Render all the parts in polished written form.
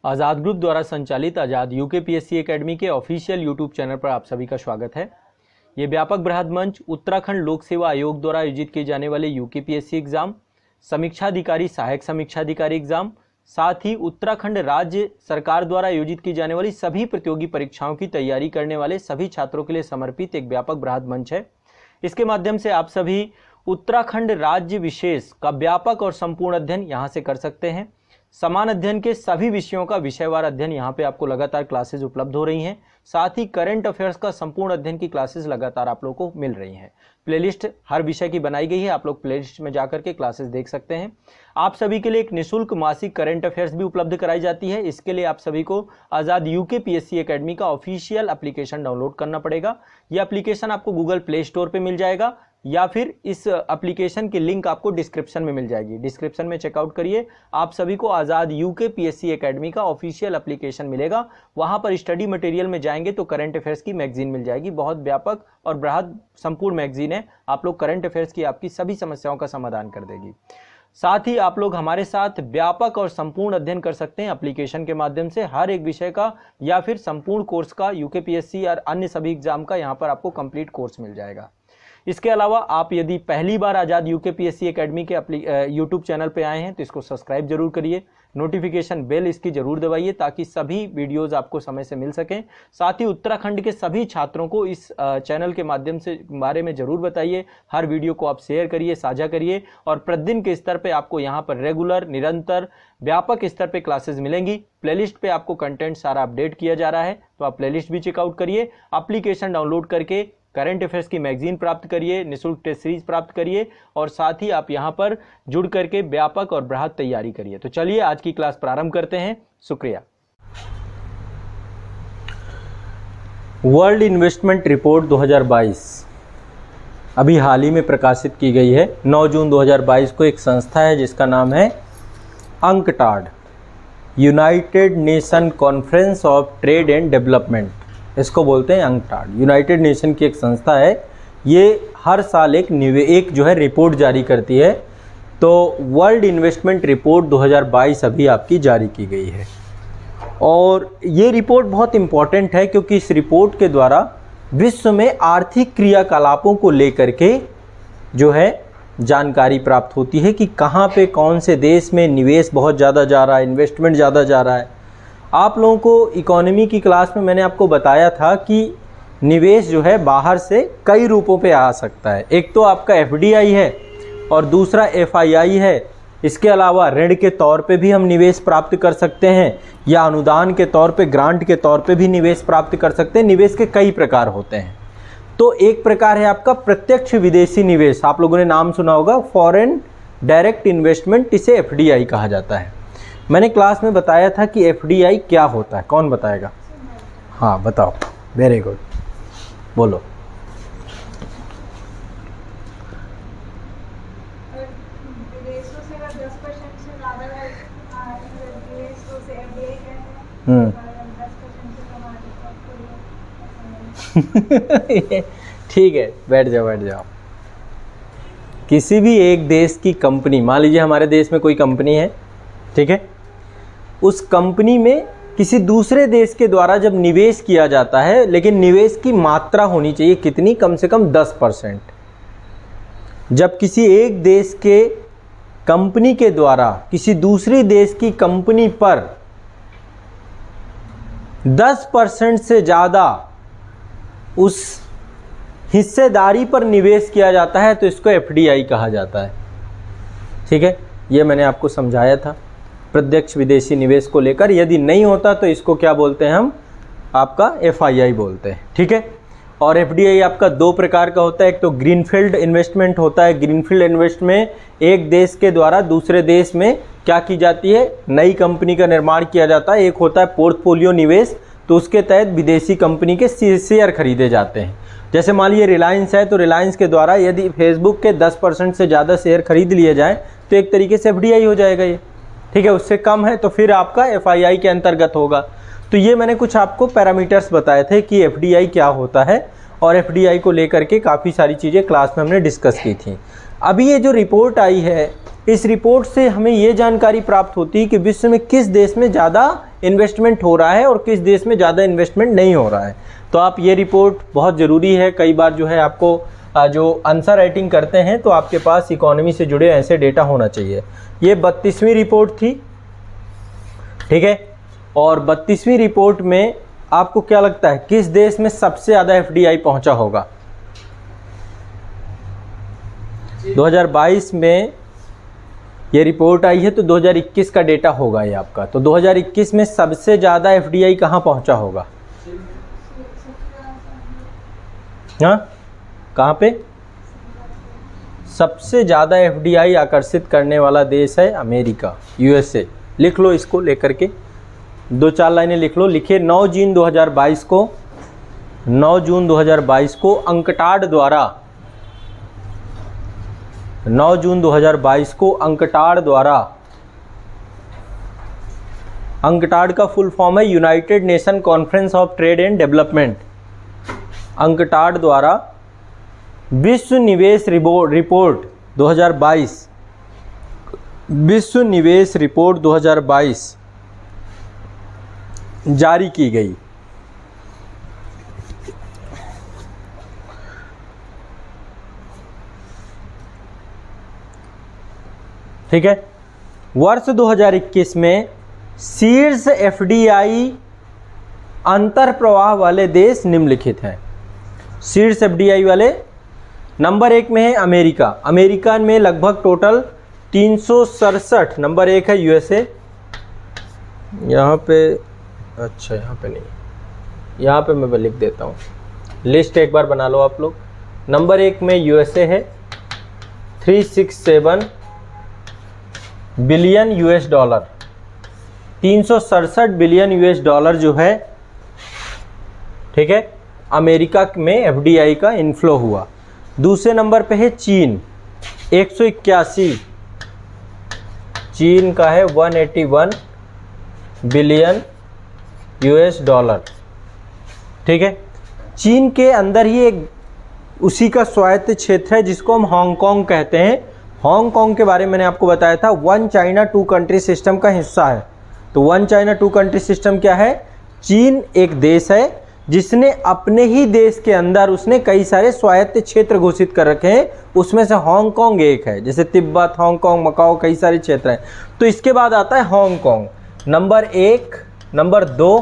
आज़ाद group द्वारा संचालित आज़ाद UKPSC academy के ऑफिशियल यूट्यूब चैनल पर आप सभी का स्वागत है। ये व्यापक बृहद मंच उत्तराखंड लोक सेवा आयोग द्वारा आयोजित किए जाने वाले यूकेपीएससी एग्जाम, समीक्षाधिकारी सहायक समीक्षाधिकारी एग्जाम, साथ ही उत्तराखंड राज्य सरकार द्वारा आयोजित की जाने वाली सभी प्रतियोगी परीक्षाओं की तैयारी करने वाले सभी छात्रों के लिए समर्पित एक व्यापक बृहद मंच है। इसके माध्यम से आप सभी उत्तराखंड राज्य विशेष का व्यापक और संपूर्ण अध्ययन यहाँ से कर सकते हैं। समान अध्ययन के सभी विषयों का विषयवार अध्ययन यहाँ पे आपको लगातार क्लासेस उपलब्ध हो रही हैं। साथ ही करंट अफेयर्स का संपूर्ण अध्ययन की क्लासेस लगातार आप लोगों को मिल रही हैं। प्लेलिस्ट हर विषय की बनाई गई है, आप लोग प्लेलिस्ट में जाकर के क्लासेस देख सकते हैं। आप सभी के लिए एक निःशुल्क मासिक करंट अफेयर्स भी उपलब्ध कराई जाती है। इसके लिए आप सभी को आज़ाद यूकेपीएससी एकेडमी का ऑफिशियल एप्लीकेशन डाउनलोड करना पड़ेगा। यह एप्लीकेशन आपको गूगल प्ले स्टोर पर मिल जाएगा या फिर इस एप्लीकेशन की लिंक आपको डिस्क्रिप्शन में मिल जाएगी। डिस्क्रिप्शन में चेकआउट करिए, आप सभी को आज़ाद यूकेपीएससी एकेडमी का ऑफिशियल एप्लीकेशन मिलेगा। वहां पर स्टडी मटेरियल में जाएंगे तो करंट अफेयर्स की मैगजीन मिल जाएगी। बहुत व्यापक और बृहद संपूर्ण मैगजीन है। आप लोग करंट अफेयर्स की आपकी सभी समस्याओं का समाधान कर देगी। साथ ही आप लोग हमारे साथ व्यापक और संपूर्ण अध्ययन कर सकते हैं एप्लीकेशन के माध्यम से। हर एक विषय का या फिर संपूर्ण कोर्स का, यूकेपीएससी और अन्य सभी एग्जाम का यहाँ पर आपको कंप्लीट कोर्स मिल जाएगा। इसके अलावा आप यदि पहली बार आज़ाद यूकेपीएससी एकेडमी के यूट्यूब चैनल पे आए हैं तो इसको सब्सक्राइब जरूर करिए, नोटिफिकेशन बेल इसकी जरूर दबाइए ताकि सभी वीडियोस आपको समय से मिल सकें। साथ ही उत्तराखंड के सभी छात्रों को इस चैनल के माध्यम से बारे में जरूर बताइए। हर वीडियो को आप शेयर करिए, साझा करिए और प्रतिदिन के स्तर पर आपको यहाँ पर रेगुलर, निरंतर, व्यापक स्तर पर क्लासेस मिलेंगी। प्लेलिस्ट पे आपको कंटेंट सारा अपडेट किया जा रहा है, तो आप प्लेलिस्ट भी चेकआउट करिए। एप्लीकेशन डाउनलोड करके करंट अफेयर्स की मैगजीन प्राप्त करिए, निःशुल्क टेस्ट सीरीज प्राप्त करिए और साथ ही आप यहां पर जुड़ करके व्यापक और बृहद तैयारी करिए। तो चलिए आज की क्लास प्रारंभ करते हैं। शुक्रिया। वर्ल्ड इन्वेस्टमेंट रिपोर्ट 2022 अभी हाल ही में प्रकाशित की गई है। 9 जून 2022 को एक संस्था है जिसका नाम है UNCTAD, United nation conference of trade and development, इसको बोलते हैं अंकटाड। यूनाइटेड नेशन की एक संस्था है। ये हर साल एक जो है रिपोर्ट जारी करती है। तो वर्ल्ड इन्वेस्टमेंट रिपोर्ट 2022 अभी आपकी जारी की गई है और ये रिपोर्ट बहुत इम्पॉर्टेंट है क्योंकि इस रिपोर्ट के द्वारा विश्व में आर्थिक क्रियाकलापों को लेकर के जो है जानकारी प्राप्त होती है कि कहाँ पे कौन से देश में निवेश बहुत ज़्यादा जा रहा है, इन्वेस्टमेंट ज़्यादा जा रहा है। आप लोगों को इकोनॉमी की क्लास में मैंने आपको बताया था कि निवेश जो है बाहर से कई रूपों पे आ सकता है। एक तो आपका एफडीआई है और दूसरा एफआईआई है। इसके अलावा ऋण के तौर पे भी हम निवेश प्राप्त कर सकते हैं या अनुदान के तौर पे, ग्रांट के तौर पे भी निवेश प्राप्त कर सकते हैं। निवेश के कई प्रकार होते हैं। तो एक प्रकार है आपका प्रत्यक्ष विदेशी निवेश, आप लोगों ने नाम सुना होगा, फॉरेन डायरेक्ट इन्वेस्टमेंट, इसे एफडीआई कहा जाता है। मैंने क्लास में बताया था कि एफडीआई क्या होता है, कौन बताएगा? हाँ बताओ, वेरी गुड, बोलो। विदेशों से 10% से ज़्यादा विदेशों से एफडीआई कहते हैं। ठीक है, बैठ जाओ। किसी भी एक देश की कंपनी, मान लीजिए हमारे देश में कोई कंपनी है, ठीक है, उस कंपनी में किसी दूसरे देश के द्वारा जब निवेश किया जाता है, लेकिन निवेश की मात्रा होनी चाहिए कितनी, कम से कम 10%। जब किसी एक देश के कंपनी के द्वारा किसी दूसरी देश की कंपनी पर 10% से ज़्यादा उस हिस्सेदारी पर निवेश किया जाता है तो इसको एफडीआई कहा जाता है। ठीक है, ये मैंने आपको समझाया था प्रत्यक्ष विदेशी निवेश को लेकर। यदि नहीं होता तो इसको क्या बोलते हैं हम, आपका एफआईआई बोलते हैं। ठीक है, और एफडीआई आपका दो प्रकार का होता है। एक तो ग्रीनफील्ड इन्वेस्टमेंट होता है। ग्रीनफील्ड इन्वेस्ट में एक देश के द्वारा दूसरे देश में क्या की जाती है, नई कंपनी का निर्माण किया जाता है। एक होता है पोर्टफोलियो निवेश, तो उसके तहत विदेशी कंपनी के शेयर खरीदे जाते हैं। जैसे मान लीजिए रिलायंस है, तो रिलायंस के द्वारा यदि फेसबुक के 10% से ज़्यादा शेयर खरीद लिए जाए तो एक तरीके से एफडीआई हो जाएगा ये। ठीक है, उससे कम है तो फिर आपका एफआईआई के अंतर्गत होगा। तो ये मैंने कुछ आपको पैरामीटर्स बताए थे कि एफडीआई क्या होता है और एफडीआई को लेकर के काफ़ी सारी चीज़ें क्लास में हमने डिस्कस की थी। अभी ये जो रिपोर्ट आई है, इस रिपोर्ट से हमें ये जानकारी प्राप्त होती है कि विश्व में किस देश में ज़्यादा इन्वेस्टमेंट हो रहा है और किस देश में ज़्यादा इन्वेस्टमेंट नहीं हो रहा है। तो आप ये रिपोर्ट बहुत ज़रूरी है। कई बार जो है आपको जो आंसर राइटिंग करते हैं तो आपके पास इकोनॉमी से जुड़े ऐसे डेटा होना चाहिए। ये 32वीं रिपोर्ट थी, ठीक है। और 32वीं रिपोर्ट में आपको क्या लगता है किस देश में सबसे ज़्यादा एफडीआई पहुंचा होगा? 2022 में ये रिपोर्ट आई है तो 2021 का डेटा होगा ये आपका। तो 2021 में सबसे ज़्यादा एफडीआई कहाँ पहुंचा होगा? हाँ, कहाँ पे? सबसे ज़्यादा एफडीआई आकर्षित करने वाला देश है अमेरिका, यूएसए। लिख लो इसको लेकर के, 2-4 लाइनें लिख लो। लिखिए 9 जून 2022 को अंकटाड द्वारा 9 जून 2022 को अंकटाड द्वारा, अंकटाड का फुल फॉर्म है United nation conference of trade and development. UNCTAD द्वारा विश्व निवेश रिपोर्ट 2022, विश्व निवेश रिपोर्ट 2022 जारी की गई। ठीक है। वर्ष 2021 में शीर्ष एफडीआई अंतर प्रवाह वाले देश निम्नलिखित हैं। शीर्ष एफडीआई वाले नंबर 1 में है अमेरिका। अमेरिका में लगभग टोटल 367। नंबर 1 है यूएसए। यहाँ पे, अच्छा यहाँ पे नहीं, यहाँ पे मैं लिख देता हूँ, लिस्ट एक बार बना लो आप लोग। नंबर 1 में यूएसए है, 367 billion US dollar, 367 billion US dollar जो है, ठीक है, अमेरिका में एफडीआई का इनफ्लो हुआ। दूसरे नंबर पे है चीन, 181, चीन का है 181 बिलियन यूएस डॉलर, ठीक है। चीन के अंदर ही एक उसी का स्वायत्त क्षेत्र है जिसको हम हांगकांग कहते हैं। हांगकांग के बारे में मैंने आपको बताया था, 1 चाइना 2 कंट्री सिस्टम का हिस्सा है। तो 1 चाइना 2 कंट्री सिस्टम क्या है? चीन एक देश है जिसने अपने ही देश के अंदर उसने कई सारे स्वायत्त क्षेत्र घोषित कर रखे हैं, उसमें से हांगकांग एक है। जैसे तिब्बत, हांगकांग, मकाओ, कई सारे क्षेत्र हैं। तो इसके बाद आता है हांगकांग, नंबर 1, नंबर 2,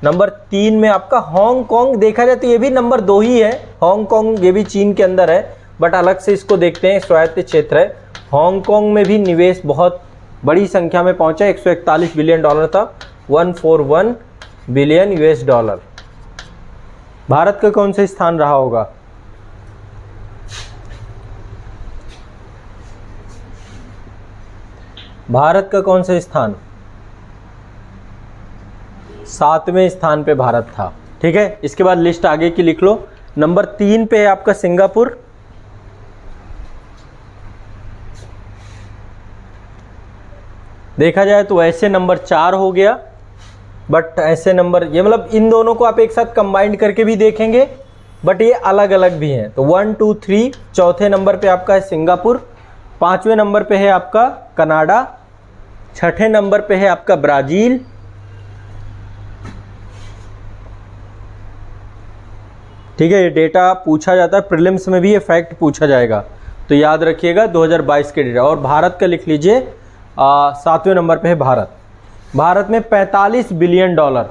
नंबर 3 में आपका हांगकांग। देखा जाए तो ये भी नंबर 2 ही है, हांगकांग ये भी चीन के अंदर है, बट अलग से इसको देखते हैं, स्वायत्त क्षेत्र है। हांगकांग में भी निवेश बहुत बड़ी संख्या में पहुंचा, 141 बिलियन डॉलर था, 141 बिलियन यूएस डॉलर। भारत का कौन सा स्थान रहा होगा? भारत का कौन सा स्थान? 7वें स्थान पे भारत था, ठीक है। इसके बाद लिस्ट आगे की लिख लो। नंबर 3 पे है आपका सिंगापुर, देखा जाए तो ऐसे नंबर 4 हो गया, बट ऐसे नंबर ये मतलब इन दोनों को आप एक साथ कंबाइंड करके भी देखेंगे, बट ये अलग अलग भी हैं। तो 1, 2, 3, चौथे नंबर पे आपका है सिंगापुर, 5वें नंबर पे है आपका कनाडा, 6ठे नंबर पे है आपका ब्राज़ील, ठीक है। ये डेटा पूछा जाता है प्रीलिम्स में भी, ये फैक्ट पूछा जाएगा, तो याद रखिएगा 2022 के डेटा। और भारत का लिख लीजिए, 7वें नंबर पे है भारत। भारत में 45 बिलियन डॉलर,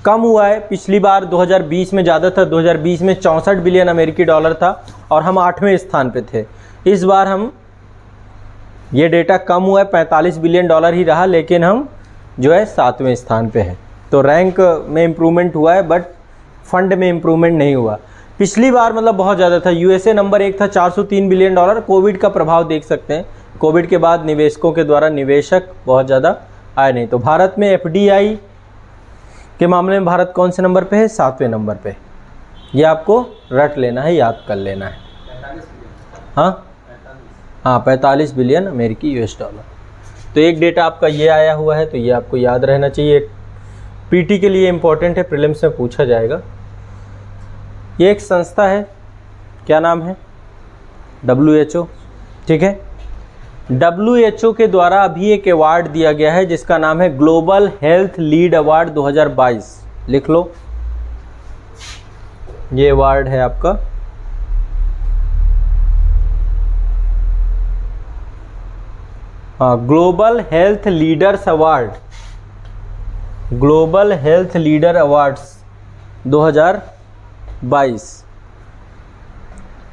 कम हुआ है, पिछली बार 2020 में ज़्यादा था, 2020 में 64 बिलियन अमेरिकी डॉलर था और हम 8वें स्थान पे थे। इस बार हम ये डेटा कम हुआ है, 45 बिलियन डॉलर ही रहा, लेकिन हम जो है 7वें स्थान पे हैं। तो रैंक में इम्प्रूवमेंट हुआ है, बट फंड में इम्प्रूवमेंट नहीं हुआ। पिछली बार मतलब बहुत ज़्यादा था। यूएसए नंबर 1 था, 403 बिलियन डॉलर। कोविड का प्रभाव देख सकते हैं, कोविड के बाद निवेशकों के द्वारा निवेशक बहुत ज़्यादा आए नहीं। तो भारत में एफडीआई के मामले में भारत कौन से नंबर पे है? 7वें नंबर पे। ये आपको रट लेना है, याद कर लेना है। हाँ, 45 बिलियन अमेरिकी यूएस डॉलर। तो एक डेटा आपका ये आया हुआ है, तो ये आपको याद रहना चाहिए, पीटी के लिए इम्पोर्टेंट है, प्रीलिम्स में पूछा जाएगा। ये एक संस्था है, क्या नाम है? WHO, ठीक है। WHO के द्वारा अभी एक अवार्ड दिया गया है जिसका नाम है ग्लोबल हेल्थ लीड अवार्ड 2022। लिख लो, ये अवार्ड है आपका। हाँ, global health leaders award, global health leader awards 2022।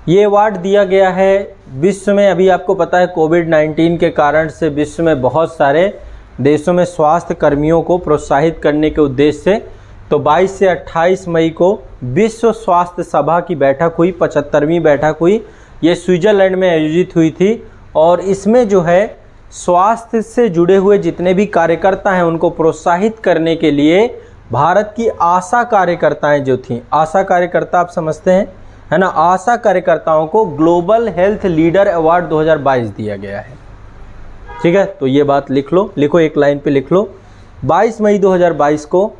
ये अवार्ड दिया गया है विश्व में। अभी आपको पता है कोविड-19 के कारण से विश्व में बहुत सारे देशों में स्वास्थ्य कर्मियों को प्रोत्साहित करने के उद्देश्य से तो 22 से 28 मई को विश्व स्वास्थ्य सभा की बैठक हुई, 75वीं बैठक हुई। ये स्विट्जरलैंड में आयोजित हुई थी और इसमें जो है स्वास्थ्य से जुड़े हुए जितने भी कार्यकर्ता हैं उनको प्रोत्साहित करने के लिए भारत की आशा कार्यकर्ताएं जो थीं, आशा कार्यकर्ता आप समझते हैं, है ना, आशा कार्यकर्ताओं को ग्लोबल हेल्थ लीडर अवार्ड 2022 दिया गया है। ठीक है, तो ये बात लिख लो, लिखो, एक लाइन पे लिख लो। 22 मई 2022 को,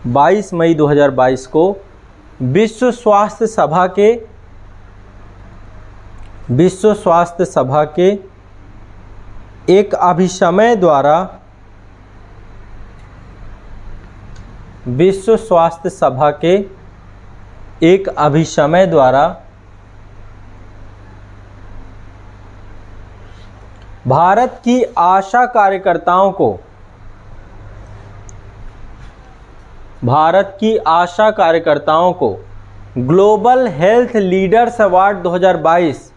22 मई 2022 को विश्व स्वास्थ्य सभा के, विश्व स्वास्थ्य सभा के एक अभिसमय द्वारा, विश्व स्वास्थ्य सभा के एक अभिसमय द्वारा भारत की आशा कार्यकर्ताओं को, भारत की आशा कार्यकर्ताओं को global health leaders award 2022,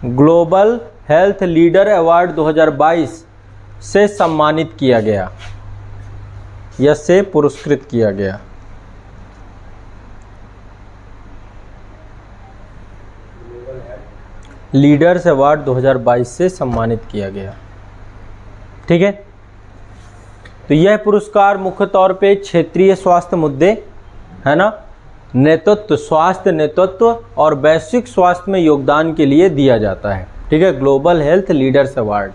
global health leader award 2022 से सम्मानित किया गया या से पुरस्कृत किया गया। लीडर्स अवार्ड 2022 से सम्मानित किया गया। ठीक है, तो यह पुरस्कार मुख्य तौर पे क्षेत्रीय स्वास्थ्य मुद्दे, है ना, नेतृत्व, स्वास्थ्य नेतृत्व और वैश्विक स्वास्थ्य में योगदान के लिए दिया जाता है। ठीक है, ग्लोबल हेल्थ लीडर्स अवार्ड।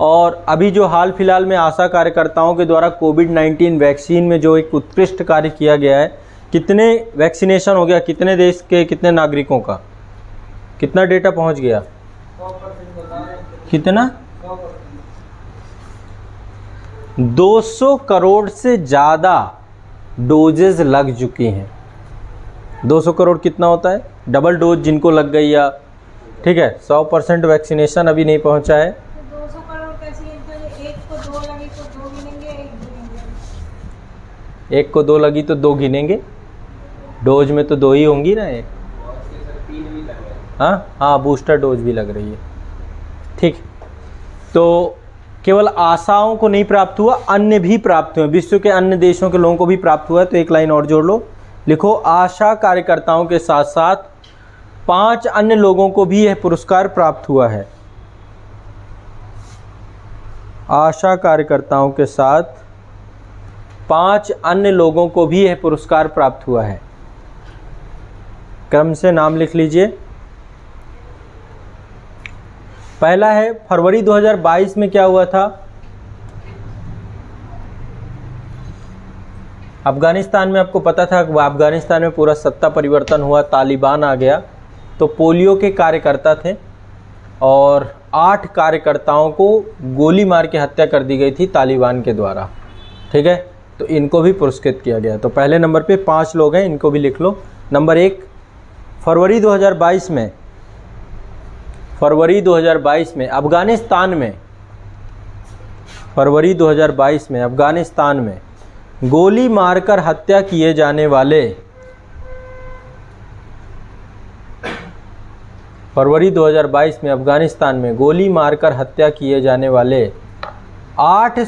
और अभी जो हाल फिलहाल में आशा कार्यकर्ताओं के द्वारा कोविड-19 वैक्सीन में जो एक उत्कृष्ट कार्य किया गया है, कितने वैक्सीनेशन हो गया, कितने देश के कितने नागरिकों का, कितना डेटा पहुंच गया, कितना 200 करोड़ से ज़्यादा डोजेज लग चुकी हैं। 200 करोड़ कितना होता है, डबल डोज जिनको लग गई या, ठीक है, 100% वैक्सीनेशन अभी नहीं पहुंचा है। 200 करोड़ कैसे गिनते हैं? एक को 2 लगी तो 2 गिनेंगे, एक गिनेंगे। एक को 2 लगी तो 2 गिनेंगे, डोज में तो 2 ही होंगी ना। एक हाँ, बूस्टर डोज भी लग रही है। ठीक, तो केवल आशाओं को नहीं प्राप्त हुआ, अन्य भी प्राप्त हुए, विश्व के अन्य देशों के लोगों को भी प्राप्त हुआ है। तो एक लाइन और जोड़ लो, लिखो, आशा कार्यकर्ताओं के साथ साथ 5 अन्य लोगों को भी यह पुरस्कार प्राप्त हुआ है। आशा कार्यकर्ताओं के साथ 5 अन्य लोगों को भी यह पुरस्कार प्राप्त हुआ है। क्रम से नाम लिख लीजिए। पहला है, फरवरी 2022 में क्या हुआ था, अफगानिस्तान में, आपको पता था अफगानिस्तान में पूरा सत्ता परिवर्तन हुआ, तालिबान आ गया। तो पोलियो के कार्यकर्ता थे और 8 कार्यकर्ताओं को गोली मार के हत्या कर दी गई थी तालिबान के द्वारा। ठीक है, तो इनको भी पुरस्कृत किया गया। तो पहले नंबर पे 5 लोग हैं, इनको भी लिख लो। नंबर 1, फरवरी 2022 में, फरवरी 2022 में अफगानिस्तान में, फरवरी 2022 में अफगानिस्तान में गोली मारकर हत्या किए जाने वाले, फरवरी 2022 में अफगानिस्तान में गोली मारकर हत्या किए जाने वाले 8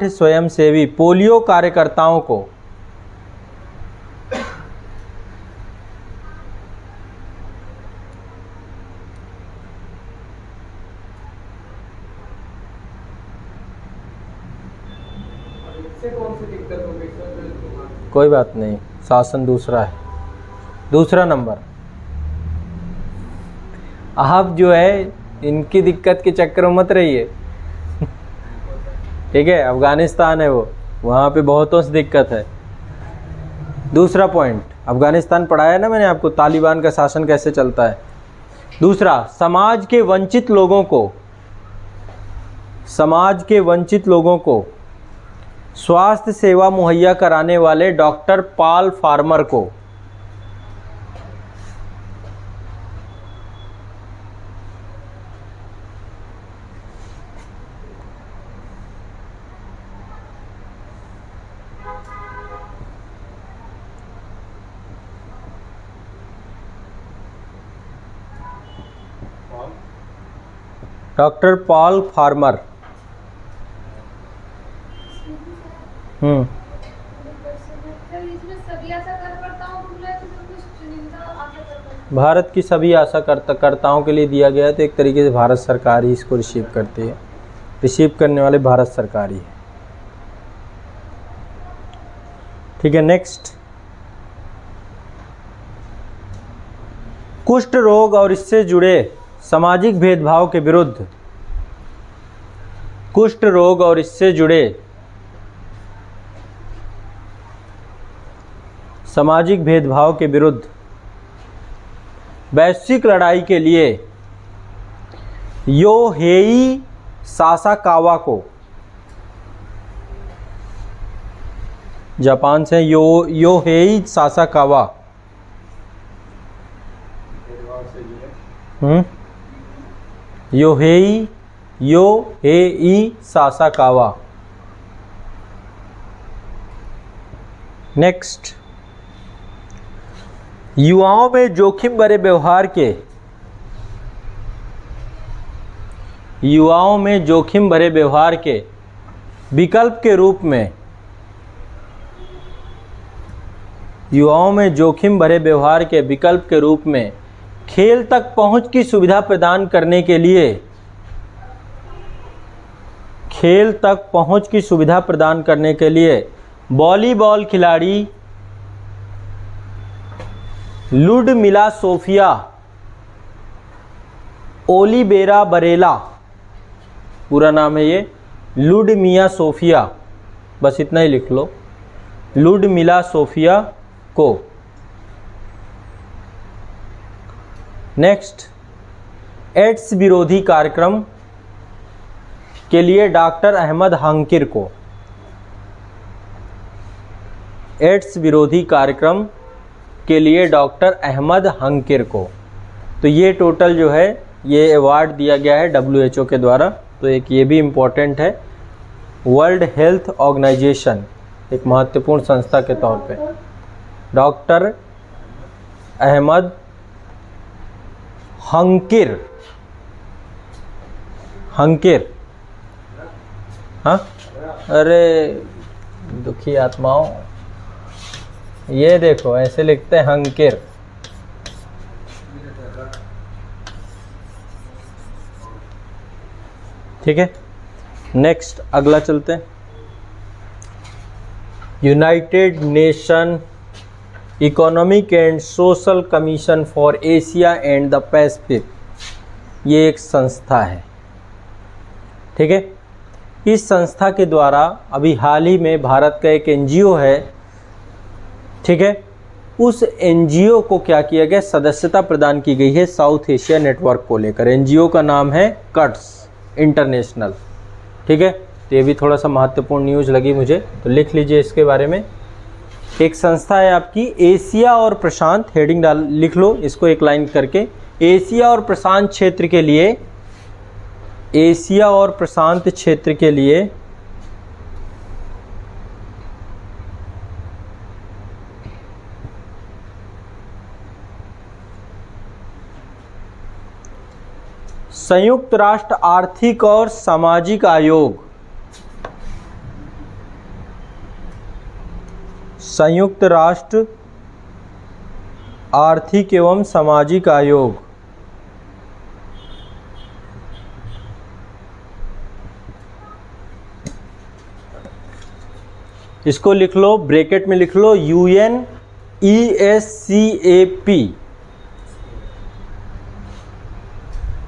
स्वयंसेवी पोलियो कार्यकर्ताओं को कोई बात नहीं, शासन दूसरा है। दूसरा नंबर, आप जो है इनकी दिक्कत के चक्कर में मत रहिए। ठीक है, अफगानिस्तान है वो, वहाँ पे बहुतों से दिक्कत है। दूसरा पॉइंट, अफगानिस्तान पढ़ाया ना मैंने आपको, तालिबान का शासन कैसे चलता है। दूसरा, समाज के वंचित लोगों को स्वास्थ्य सेवा मुहैया कराने वाले डॉक्टर पॉल फार्मर को। Doctor Paul Farmer. भारत की सभी आशाकर्ताओं के लिए दिया गया है, तो एक तरीके से भारत सरकार ही इसको रिसीव करती है। रिसीव करने वाले भारत सरकार ही है। ठीक है, नेक्स्ट, कुष्ठ रोग और इससे जुड़े सामाजिक भेदभाव के विरुद्ध, कुष्ठ रोग और इससे जुड़े सामाजिक भेदभाव के विरुद्ध वैश्विक लड़ाई के लिए योहेई सासाकावा को, जापान से Yohei Sasakawa, Yohei Sasakawa. Next, युवाओं में जोखिम भरे व्यवहार के विकल्प के रूप में, युवाओं में जोखिम भरे व्यवहार के विकल्प के रूप में खेल तक पहुंच की सुविधा प्रदान करने के लिए, खेल तक पहुंच की सुविधा प्रदान करने के लिए वॉलीबॉल खिलाड़ी लुडमिला सोफिया ओलिवेरा बरेला, पूरा नाम है ये लुडमिया सोफिया, बस इतना ही लिख लो, लुडमिला सोफिया को। नेक्स्ट, एड्स विरोधी कार्यक्रम के लिए डॉक्टर अहमद हंकिर को, एड्स विरोधी कार्यक्रम के लिए डॉक्टर अहमद हंकिर को। तो ये टोटल जो है ये अवार्ड दिया गया है WHO के द्वारा। तो एक ये भी इम्पोर्टेंट है, वर्ल्ड हेल्थ ऑर्गेनाइजेशन एक महत्वपूर्ण संस्था के तौर पे डॉक्टर अहमद हंकिर, हाँ, अरे दुखी आत्माओं, ये देखो ऐसे लिखते हैं हंकिर। ठीक है, नेक्स्ट अगला चलते हैं। United nation economic and social commission for Asia and the Pacific, ये एक संस्था है। ठीक है, इस संस्था के द्वारा अभी हाल ही में भारत का एक NGO है, ठीक है, उस NGO को क्या किया गया, सदस्यता प्रदान की गई है साउथ एशिया नेटवर्क को लेकर। NGO का नाम है कट्स इंटरनेशनल। ठीक है, तो ये भी थोड़ा सा महत्वपूर्ण न्यूज़ लगी मुझे, तो लिख लीजिए इसके बारे में। एक संस्था है आपकी एशिया और प्रशांत, हेडिंग लिख लो इसको एक लाइन करके, एशिया और प्रशांत क्षेत्र के लिए, एशिया और प्रशांत क्षेत्र के लिए संयुक्त राष्ट्र आर्थिक और सामाजिक आयोग, संयुक्त राष्ट्र आर्थिक एवं सामाजिक आयोग, इसको लिख लो, ब्रैकेट में लिख लो UNESCAP,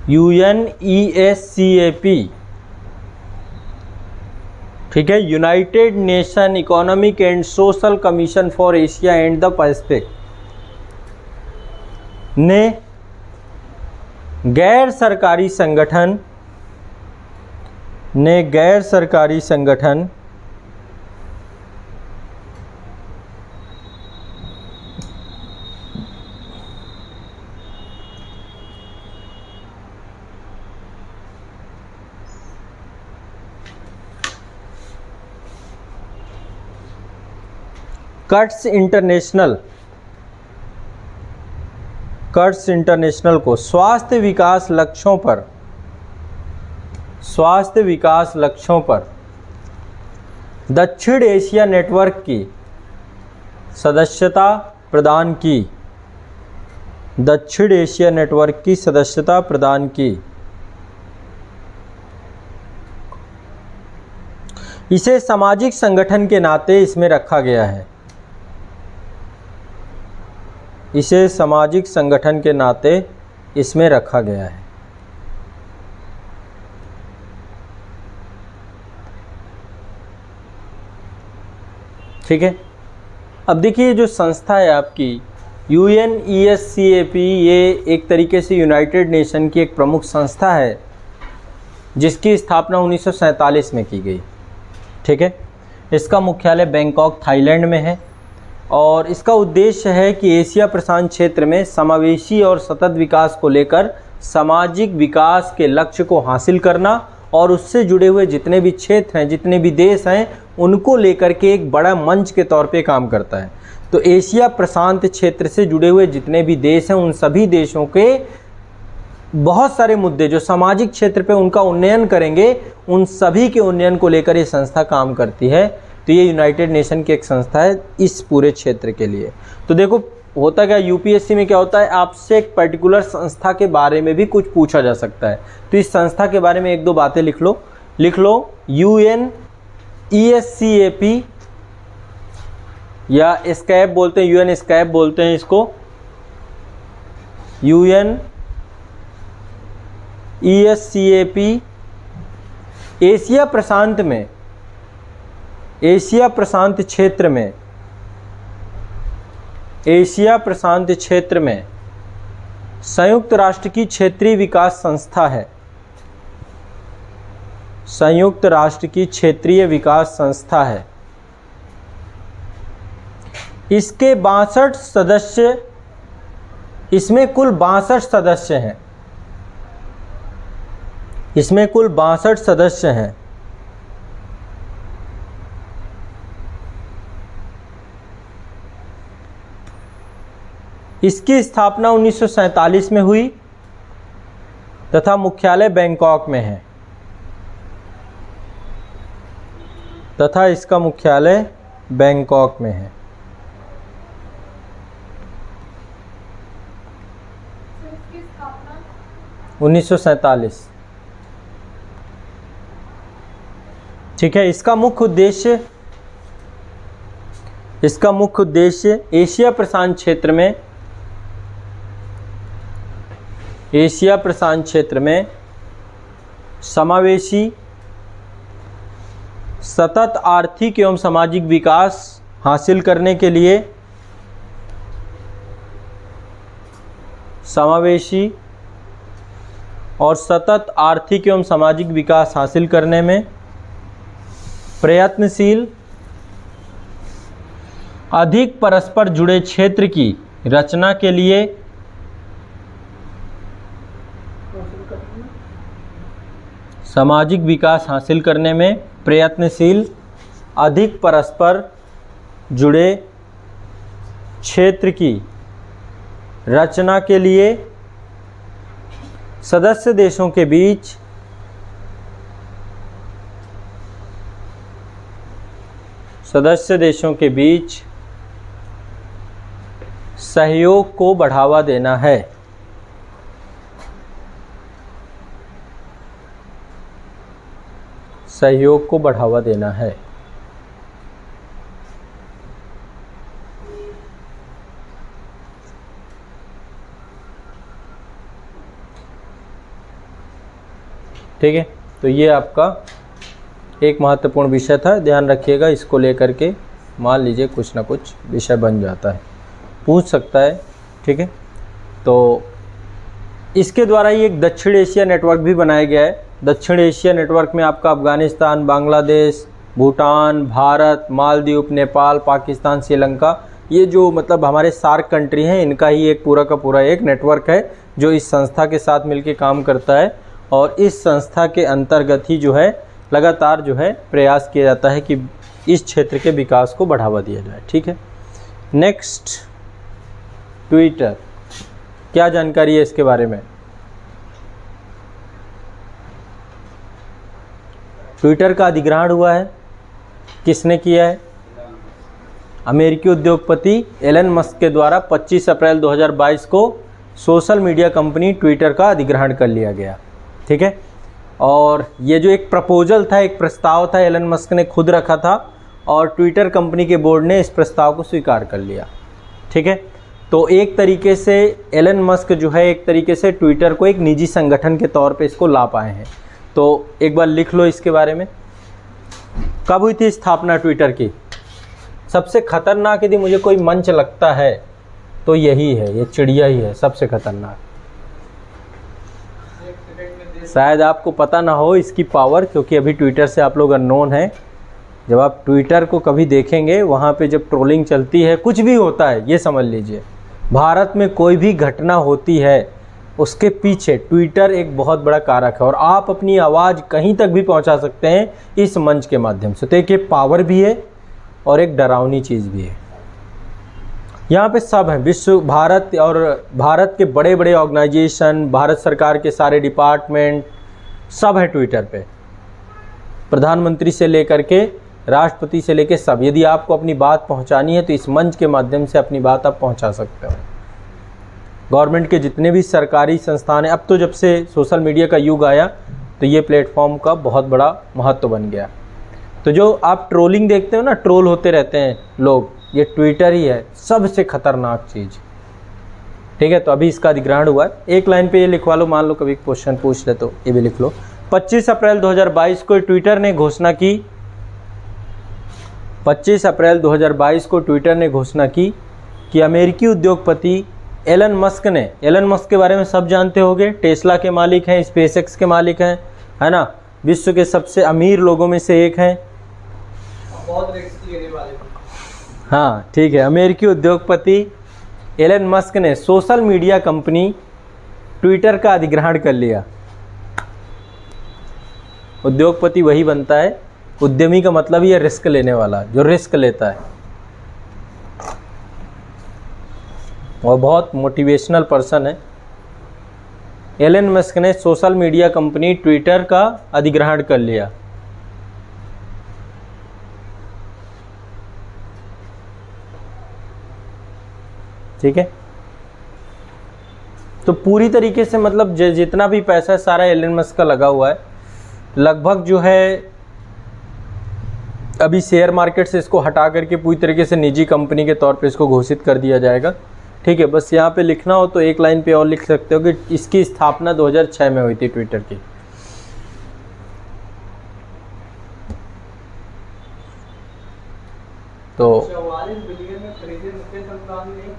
UNESCAP। ठीक है, United nation economic and social commission for Asia and the Pacific. ने गैर सरकारी संगठन कर्ट्स इंटरनेशनल को स्वास्थ्य विकास लक्ष्यों पर दक्षिण एशिया नेटवर्क की सदस्यता प्रदान की। इसे सामाजिक संगठन के नाते इसमें रखा गया है। ठीक है। अब देखिए जो संस्था है आपकी UNESCAP, ये एक तरीके से यूनाइटेड नेशन की एक प्रमुख संस्था है जिसकी स्थापना 1947 में की गई। ठीक है। इसका मुख्यालय बैंकॉक थाईलैंड में है और इसका उद्देश्य है कि एशिया प्रशांत क्षेत्र में समावेशी और सतत विकास को लेकर सामाजिक विकास के लक्ष्य को हासिल करना और उससे जुड़े हुए जितने भी क्षेत्र हैं, जितने भी देश हैं, उनको लेकर के एक बड़ा मंच के तौर पे काम करता है। तो एशिया प्रशांत क्षेत्र से जुड़े हुए जितने भी देश हैं, उन सभी देशों के बहुत सारे मुद्दे जो सामाजिक क्षेत्र पे उनका उन्नयन करेंगे, उन सभी के उन्नयन को लेकर ये संस्था काम करती है। तो ये यूनाइटेड नेशन की एक संस्था है इस पूरे क्षेत्र के लिए। तो देखो होता क्या, यूपीएससी में क्या होता है, आपसे एक पर्टिकुलर संस्था के बारे में भी कुछ पूछा जा सकता है। तो इस संस्था के बारे में एक दो बातें लिख लो। UNESCAP या स्कैप बोलते हैं, UN स्कैप बोलते हैं इसको। UNESCAP एशिया प्रशांत क्षेत्र में संयुक्त राष्ट्र की क्षेत्रीय विकास संस्था है। इसके 62 सदस्य, इसमें कुल 62 सदस्य हैं। इसकी स्थापना 1947 में हुई तथा मुख्यालय बैंकॉक में है। इसका मुख्यालय बैंकॉक में है। इसकी स्थापना 1947। ठीक है। इसका मुख्य उद्देश्य एशिया प्रशांत क्षेत्र में समावेशी, सतत आर्थिक एवं सामाजिक विकास हासिल करने के लिए, में प्रयत्नशील, अधिक परस्पर जुड़े क्षेत्र की रचना के लिए, सामाजिक विकास हासिल करने में प्रयत्नशील, अधिक परस्पर जुड़े क्षेत्र की रचना के लिए सदस्य देशों के बीच सहयोग को बढ़ावा देना है। ठीक है। तो ये आपका एक महत्वपूर्ण विषय था, ध्यान रखिएगा। इसको लेकर के मान लीजिए कुछ ना कुछ विषय बन जाता है, पूछ सकता है। ठीक है। तो इसके द्वारा ही एक दक्षिण एशिया नेटवर्क भी बनाया गया है। दक्षिण एशिया नेटवर्क में आपका अफगानिस्तान, बांग्लादेश, भूटान, भारत, मालदीव, नेपाल, पाकिस्तान, श्रीलंका, ये जो मतलब हमारे सार्क कंट्री हैं, इनका ही एक पूरा का पूरा एक नेटवर्क है जो इस संस्था के साथ मिलकर काम करता है। और इस संस्था के अंतर्गत ही जो है लगातार जो है प्रयास किया जाता है कि इस क्षेत्र के विकास को बढ़ावा दिया जाए। ठीक है, नेक्स्ट ट्विटर, क्या जानकारी है इसके बारे में? ट्विटर का अधिग्रहण हुआ है, किसने किया है? अमेरिकी उद्योगपति एलन मस्क के द्वारा 25 अप्रैल 2022 को सोशल मीडिया कंपनी ट्विटर का अधिग्रहण कर लिया गया। ठीक है, और ये जो एक प्रपोजल था, एक प्रस्ताव था, एलन मस्क ने खुद रखा था और ट्विटर कंपनी के बोर्ड ने इस प्रस्ताव को स्वीकार कर लिया। ठीक है, तो एक तरीके से एलन मस्क जो है एक तरीके से ट्विटर को एक निजी संगठन के तौर पे इसको ला पाए हैं। तो एक बार लिख लो इसके बारे में। कब हुई थी स्थापना ट्विटर की? सबसे खतरनाक यदि मुझे कोई मंच लगता है तो यही है, ये चिड़िया ही है सबसे खतरनाक। शायद आपको पता ना हो इसकी पावर, क्योंकि अभी ट्विटर से आप लोग अननोन हैं। जब आप ट्विटर को कभी देखेंगे, वहाँ पे जब ट्रोलिंग चलती है, कुछ भी होता है, ये समझ लीजिए भारत में कोई भी घटना होती है उसके पीछे ट्विटर एक बहुत बड़ा कारक है और आप अपनी आवाज़ कहीं तक भी पहुंचा सकते हैं इस मंच के माध्यम से। तो एक ये पावर भी है और एक डरावनी चीज़ भी है। यहाँ पे सब है, विश्व, भारत और भारत के बड़े बड़े ऑर्गेनाइजेशन, भारत सरकार के सारे डिपार्टमेंट सब है ट्विटर पे, प्रधानमंत्री से लेकर के राष्ट्रपति से लेकर सब। यदि आपको अपनी बात पहुंचानी है तो इस मंच के माध्यम से अपनी बात आप पहुंचा सकते हो। गवर्नमेंट के जितने भी सरकारी संस्थान हैं, अब तो जब से सोशल मीडिया का युग आया तो ये प्लेटफॉर्म का बहुत बड़ा महत्व बन गया। तो जो आप ट्रोलिंग देखते हो ना, ट्रोल होते रहते हैं लोग, ये ट्विटर ही है सबसे खतरनाक चीज़। ठीक है, तो अभी इसका अधिग्रहण हुआ है। एक लाइन पे ये लिखवा लो, मान लो कभी क्वेश्चन पूछ ले तो ये भी लिख लो। 25 अप्रैल 2022 को ट्विटर ने घोषणा की, 25 अप्रैल 2022 को ट्विटर ने घोषणा की कि अमेरिकी उद्योगपति एलन मस्क ने, एलन मस्क के बारे में सब जानते होंगे, टेस्ला के मालिक हैं, स्पेसएक्स के मालिक हैं, है ना, विश्व के सबसे अमीर लोगों में से एक हैं, बहुत रिस्क लेने वाले। हाँ ठीक है, अमेरिकी उद्योगपति एलन मस्क ने सोशल मीडिया कंपनी ट्विटर का अधिग्रहण कर लिया। उद्योगपति वही बनता है, उद्यमी का मतलब ही है रिस्क लेने वाला, जो रिस्क लेता है, और बहुत मोटिवेशनल पर्सन है। एलन मस्क ने सोशल मीडिया कंपनी ट्विटर का अधिग्रहण कर लिया। ठीक है, तो पूरी तरीके से मतलब जितना भी पैसा सारा एलन मस्क का लगा हुआ है, लगभग जो है अभी शेयर मार्केट से इसको हटा करके पूरी तरीके से निजी कंपनी के तौर पे इसको घोषित कर दिया जाएगा। ठीक है, बस यहाँ पे लिखना हो तो एक लाइन पे और लिख सकते हो कि इसकी स्थापना 2006 में हुई थी ट्विटर की। तो 44 बिलियन में खरीदे मुकेश अंबानी नहीं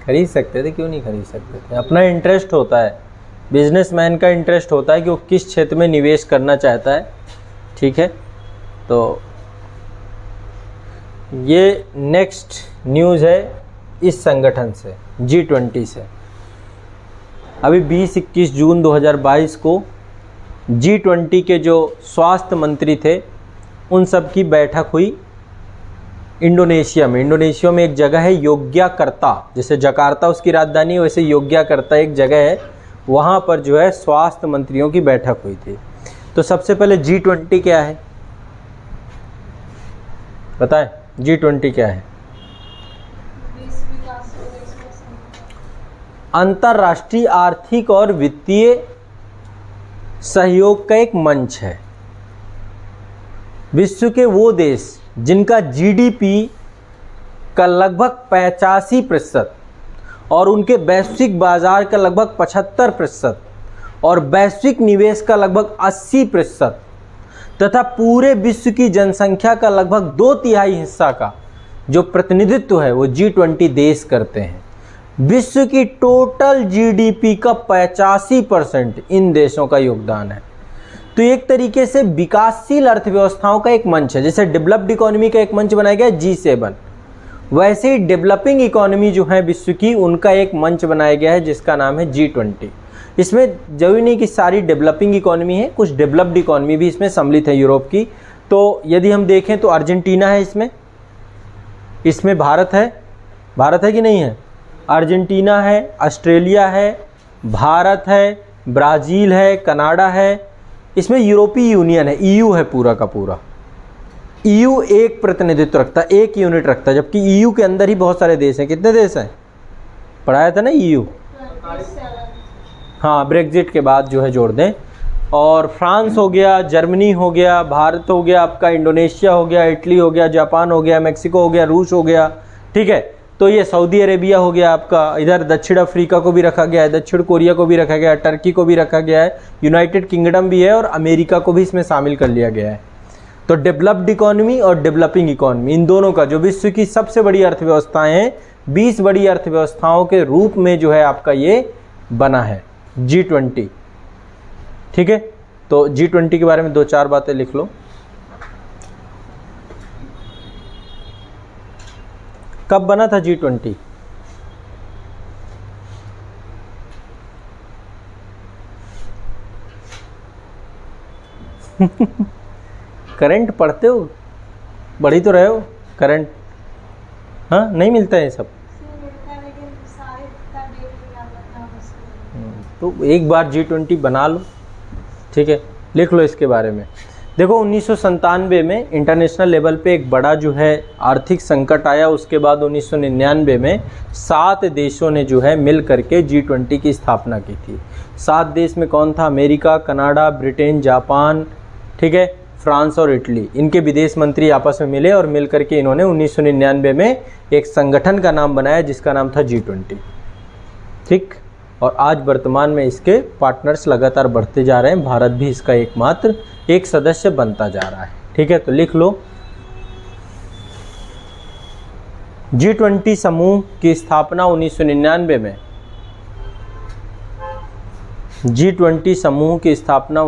खरीद सकते थे, क्यों नहीं खरीद सकते थे? अपना इंटरेस्ट होता है, बिजनेसमैन का इंटरेस्ट होता है कि वो किस क्षेत्र में निवेश करना चाहता है। ठीक है, तो ये नेक्स्ट न्यूज़ है इस संगठन से, G20 से। अभी 20-21 जून 2022 को G20 के जो स्वास्थ्य मंत्री थे उन सब की बैठक हुई इंडोनेशिया में। इंडोनेशिया में एक जगह है योग्याकर्ता, जैसे जकार्ता उसकी राजधानी है, वैसे योग्याकर्ता एक जगह है, वहाँ पर जो है स्वास्थ्य मंत्रियों की बैठक हुई थी। तो सबसे पहले G20 क्या है बताएं? G20 क्या है? अंतर्राष्ट्रीय आर्थिक और वित्तीय सहयोग का एक मंच है। विश्व के वो देश जिनका जीडीपी का लगभग 85% और उनके वैश्विक बाजार का लगभग 75% और वैश्विक निवेश का लगभग 80% तथा पूरे विश्व की जनसंख्या का लगभग 2/3 हिस्सा का जो प्रतिनिधित्व है वो G20 देश करते हैं। विश्व की टोटल जीडीपी का 85% इन देशों का योगदान है। तो एक तरीके से विकासशील अर्थव्यवस्थाओं का एक मंच है। जैसे डेवलप्ड इकोनॉमी का एक मंच बनाया गया G7, वैसे ही डेवलपिंग इकोनॉमी जो है विश्व की, उनका एक मंच बनाया गया है जिसका नाम है G20। इसमें जरूरी नहीं कि सारी डेवलपिंग इकोनॉमी है, कुछ डेवलप्ड इकोनॉमी भी इसमें सम्मिलित है यूरोप की। तो यदि हम देखें तो अर्जेंटीना है इसमें भारत है कि नहीं है? अर्जेंटीना है, ऑस्ट्रेलिया है, भारत है, ब्राज़ील है, कनाडा है। इसमें यूरोपीय यूनियन है, EU है पूरा का पूरा। EU एक प्रतिनिधित्व रखता है, एक यूनिट रखता है, जबकि EU के अंदर ही बहुत सारे देश हैं। कितने देश हैं? पढ़ाया था ना EU। हाँ, ब्रेग्जिट के बाद जो है जोड़ दें। और फ्रांस हो गया, जर्मनी हो गया, भारत हो गया, आपका इंडोनेशिया हो गया, इटली हो गया, जापान हो गया, मैक्सिको हो गया, रूस हो गया, ठीक है। तो ये सऊदी अरेबिया हो गया आपका, इधर दक्षिण अफ्रीका को भी रखा गया है, दक्षिण कोरिया को भी रखा गया है, टर्की को भी रखा गया है, यूनाइटेड किंगडम भी है और अमेरिका को भी इसमें शामिल कर लिया गया है। तो डेवलप्ड इकोनॉमी और डेवलपिंग इकोनॉमी, इन दोनों का जो विश्व की सबसे बड़ी अर्थव्यवस्थाएं हैं, 20 बड़ी अर्थव्यवस्थाओं के रूप में जो है आपका ये बना है G20, ठीक है। तो G20 के बारे में 2-4 बातें लिख लो। कब बना था G20? करंट पढ़ते हो? पढ़ी तो रहे हो करंट? हाँ, नहीं मिलता है ये सब। तो एक बार G20 बना लो, ठीक है, लिख लो इसके बारे में। देखो 1997 में इंटरनेशनल लेवल पे एक बड़ा जो है आर्थिक संकट आया। उसके बाद 1999 में 7 देशों ने जो है मिल करके G20 की स्थापना की थी। 7 देश में कौन था? अमेरिका, कनाडा, ब्रिटेन, जापान, ठीक है, फ्रांस और इटली। इनके विदेश मंत्री आपस में मिले और मिल करके इन्होंने 1999 में एक संगठन का नाम बनाया जिसका नाम था G20, ठीक। और आज वर्तमान में इसके पार्टनर्स लगातार बढ़ते जा रहे हैं। भारत भी इसका एकमात्र एक सदस्य बनता जा रहा है, ठीक है। तो लिख लो, G20 समूह की स्थापना 1999 में, G20 समूह की स्थापना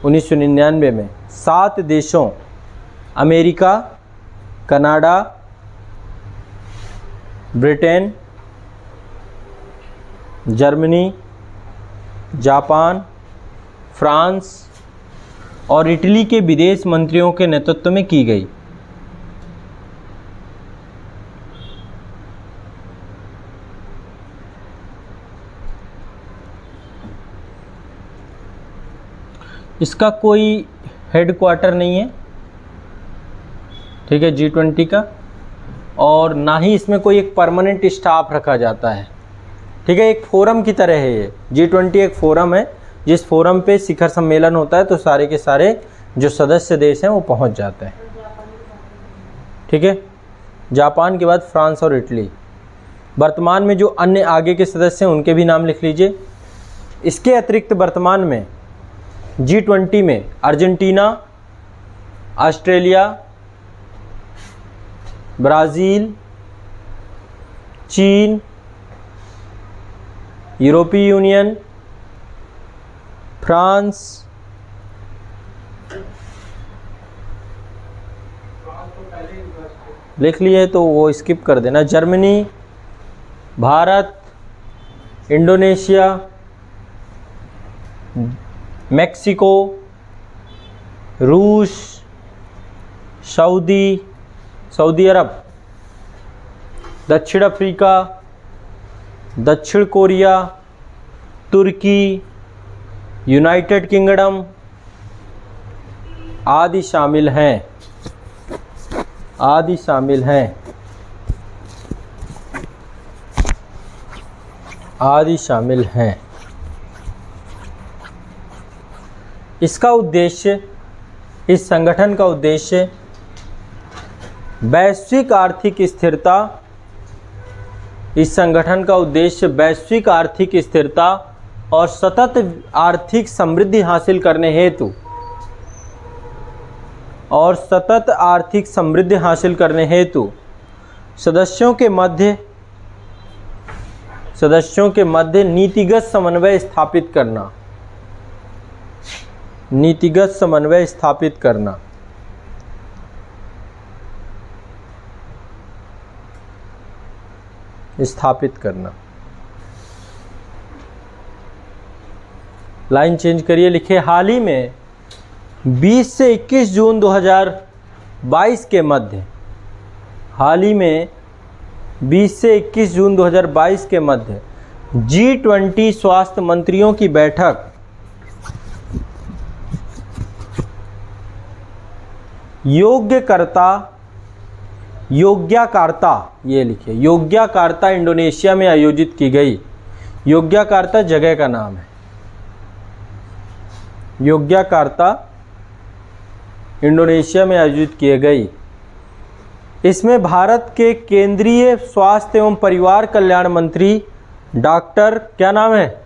1999 में 7 देशों America, Canada, Britain, Germany, Japan, France और इटली के विदेश मंत्रियों के नेतृत्व में की गई। इसका कोई हेडक्वार्टर नहीं है, ठीक है, G20 का, और ना ही इसमें कोई एक परमानेंट स्टाफ रखा जाता है, ठीक है। एक फोरम की तरह है ये। G20 एक फोरम है जिस फोरम पे शिखर सम्मेलन होता है तो सारे के सारे जो सदस्य देश हैं वो पहुंच जाते हैं, ठीक है। जापान के बाद फ्रांस और इटली। वर्तमान में जो अन्य आगे के सदस्य हैं उनके भी नाम लिख लीजिए। इसके अतिरिक्त वर्तमान में G20 में अर्जेंटीना, ऑस्ट्रेलिया, ब्राज़ील, चीन, यूरोपीय यूनियन, फ्रांस, लिख लिए तो वो स्किप कर देना, जर्मनी, भारत, इंडोनेशिया, मैक्सिको, रूस, सऊदी अरब, दक्षिण अफ्रीका, दक्षिण कोरिया, तुर्की, यूनाइटेड किंगडम आदि शामिल हैं। इसका उद्देश्य, इस संगठन का उद्देश्य वैश्विक आर्थिक स्थिरता, इस संगठन का उद्देश्य वैश्विक आर्थिक स्थिरता और सतत आर्थिक समृद्धि हासिल करने हेतु सदस्यों के मध्य सदस्यों के मध्य नीतिगत समन्वय स्थापित करना, नीतिगत समन्वय स्थापित करना। स्थापित करना, लाइन चेंज करिए, लिखिए हाल ही में 20 से 21 जून 2022 के मध्य, हाल ही में 20 से 21 जून 2022 के मध्य G20 स्वास्थ्य मंत्रियों की बैठक योग्याकार्ता, ये लिखिए योग्याकार्ता इंडोनेशिया में आयोजित की गई। योग्याकार्ता जगह का नाम है, योग्याकार्ता इंडोनेशिया में आयोजित की गई। इसमें भारत के केंद्रीय स्वास्थ्य एवं परिवार कल्याण मंत्री डॉक्टर, क्या नाम है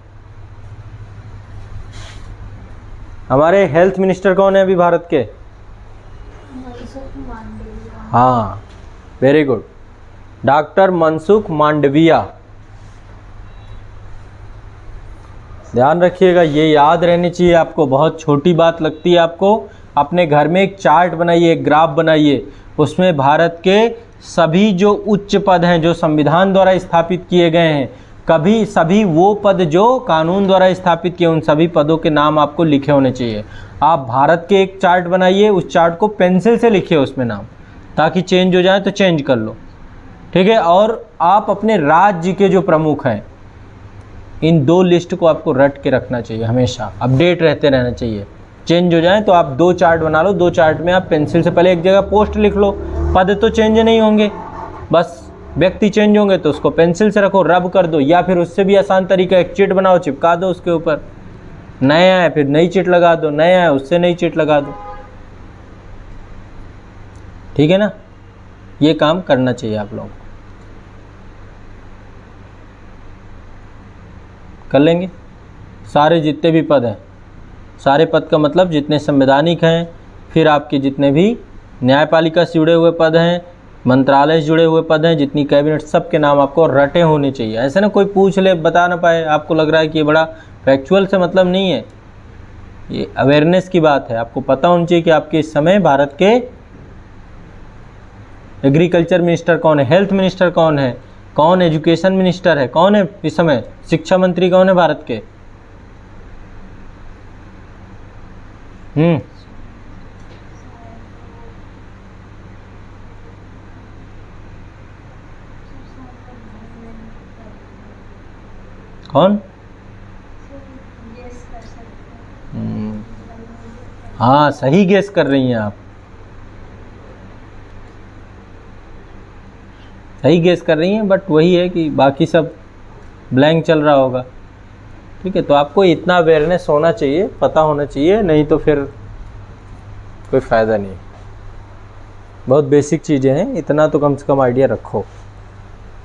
हमारे हेल्थ मिनिस्टर कौन है अभी भारत के? हाँ, very good, doctor Mansukh Mandaviya. ध्यान रखिएगा, ये याद रहनी चाहिए आपको, बहुत छोटी बात लगती है आपको। अपने घर में एक चार्ट बनाइए, एक ग्राफ बनाइए, उसमें भारत के सभी जो उच्च पद हैं जो संविधान द्वारा स्थापित किए गए हैं, कभी सभी वो पद जो कानून द्वारा स्थापित किए, उन सभी पदों के नाम आपको लिखे होने चाहिए। आप भारत के एक चार्ट बनाइए, उस चार्ट को पेंसिल से लिखिए उसमें नाम, ताकि चेंज हो जाए तो चेंज कर लो, ठीक है। और आप अपने राज्य के जो प्रमुख हैं, इन 2 लिस्ट को आपको रट के रखना चाहिए, हमेशा अपडेट रहते रहना चाहिए। चेंज हो जाए तो आप 2 चार्ट बना लो, 2 चार्ट में आप पेंसिल से पहले एक जगह पोस्ट लिख लो, पद तो चेंज नहीं होंगे, बस व्यक्ति चेंज होंगे, तो उसको पेंसिल से रखो, रब कर दो, या फिर उससे भी आसान तरीका एक चिट बनाओ, चिपका दो उसके ऊपर, नया है फिर नई चिट लगा दो, नया है उससे नई चिट लगा दो, ठीक है ना। ये काम करना चाहिए आप लोगों को, कर लेंगे। सारे जितने भी पद हैं, सारे पद का मतलब जितने संवैधानिक हैं, फिर आपके जितने भी न्यायपालिका से जुड़े हुए पद हैं, मंत्रालय से जुड़े हुए पद हैं, जितनी कैबिनेट, सब के नाम आपको रटे होने चाहिए। ऐसे ना कोई पूछ ले, बता ना पाए, आपको लग रहा है कि ये बड़ा फैक्चुअल से मतलब नहीं है, ये अवेयरनेस की बात है। आपको पता होना चाहिए कि आपके इस समय भारत के एग्रीकल्चर मिनिस्टर कौन है, हेल्थ मिनिस्टर कौन है, कौन एजुकेशन मिनिस्टर है, कौन है इस समय शिक्षा मंत्री कौन है भारत के। कौन? हाँ, सही गेस कर रही हैं आप, सही गेस कर रही हैं, बट वही है कि बाकी सब ब्लैंक चल रहा होगा, ठीक है। तो आपको इतना अवेयरनेस होना चाहिए, पता होना चाहिए, नहीं तो फिर कोई फ़ायदा नहीं। बहुत बेसिक चीज़ें हैं, इतना तो कम से कम आइडिया रखो।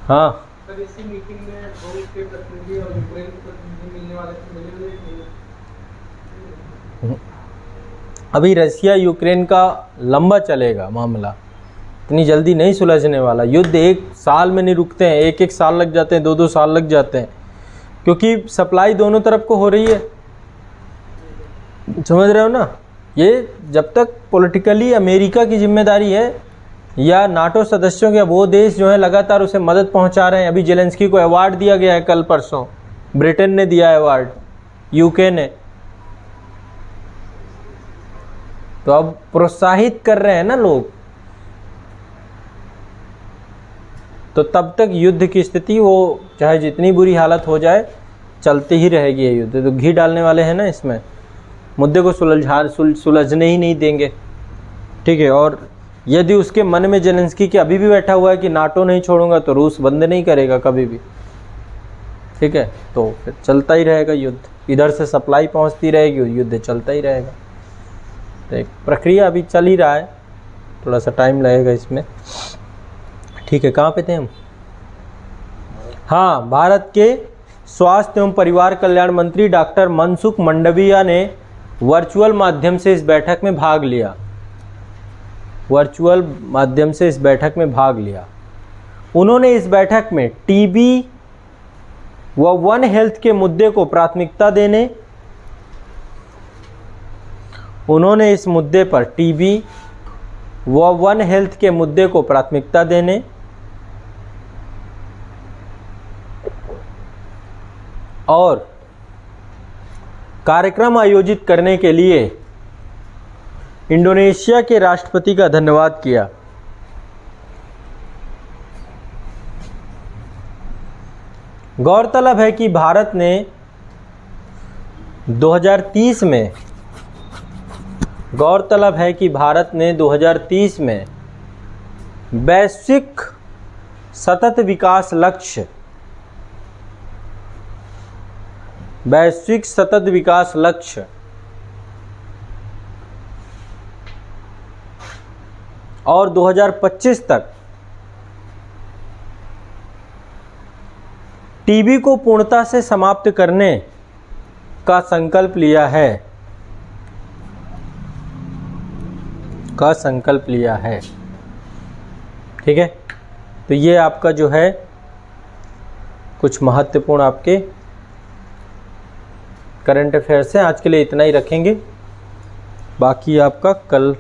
हाँ सर, इसी मीटिंग में रूस के प्रतिनिधि और यूक्रेन के प्रतिनिधि मिलने वाले थे, मिले हुए नहीं? अभी रशिया यूक्रेन का लंबा चलेगा मामला, इतनी जल्दी नहीं सुलझने वाला। युद्ध 1 साल में नहीं रुकते हैं, 1-1 साल लग जाते हैं, 2-2 साल लग जाते हैं, क्योंकि सप्लाई दोनों तरफ को हो रही है, समझ रहे हो ना। ये जब तक पॉलिटिकली अमेरिका की जिम्मेदारी है या नाटो सदस्यों के, वो देश जो है लगातार उसे मदद पहुंचा रहे हैं। अभी जेलेंस्की को अवार्ड दिया गया है, कल परसों ब्रिटेन ने दिया है अवार्ड, यूके ने, तो अब प्रोत्साहित कर रहे हैं ना लोग। तो तब तक युद्ध की स्थिति, वो चाहे जितनी बुरी हालत हो जाए, चलती ही रहेगी ये युद्ध। तो घी डालने वाले हैं ना इसमें, मुद्दे को सुलझने ही नहीं देंगे, ठीक है। और यदि उसके मन में जेलेंस्की के अभी भी बैठा हुआ है कि नाटो नहीं छोड़ूंगा, तो रूस बंद नहीं करेगा कभी भी, ठीक है। तो फिर चलता ही रहेगा युद्ध, इधर से सप्लाई पहुंचती रहेगी, युद्ध चलता ही रहेगा। तो एक प्रक्रिया अभी चल ही रहा है, थोड़ा सा टाइम लगेगा इसमें, ठीक है। कहाँ पे थे हम? हाँ, भारत के स्वास्थ्य एवं परिवार कल्याण मंत्री डॉक्टर मनसुख मांडविया ने वर्चुअल माध्यम से इस बैठक में भाग लिया, वर्चुअल माध्यम से इस बैठक में भाग लिया। उन्होंने इस बैठक में टीबी व वन हेल्थ के मुद्दे को प्राथमिकता देने, उन्होंने इस मुद्दे पर टीबी व वन हेल्थ के मुद्दे को प्राथमिकता देने और कार्यक्रम आयोजित करने के लिए इंडोनेशिया के राष्ट्रपति का धन्यवाद किया। गौरतलब है कि भारत ने 2030 में वैश्विक सतत विकास लक्ष्य और 2025 तक टीबी को पूर्णता से समाप्त करने का संकल्प लिया है। ठीक है, तो ये आपका जो है कुछ महत्वपूर्ण आपके करंट अफेयर्स हैं। आज के लिए इतना ही रखेंगे, बाकी आपका कल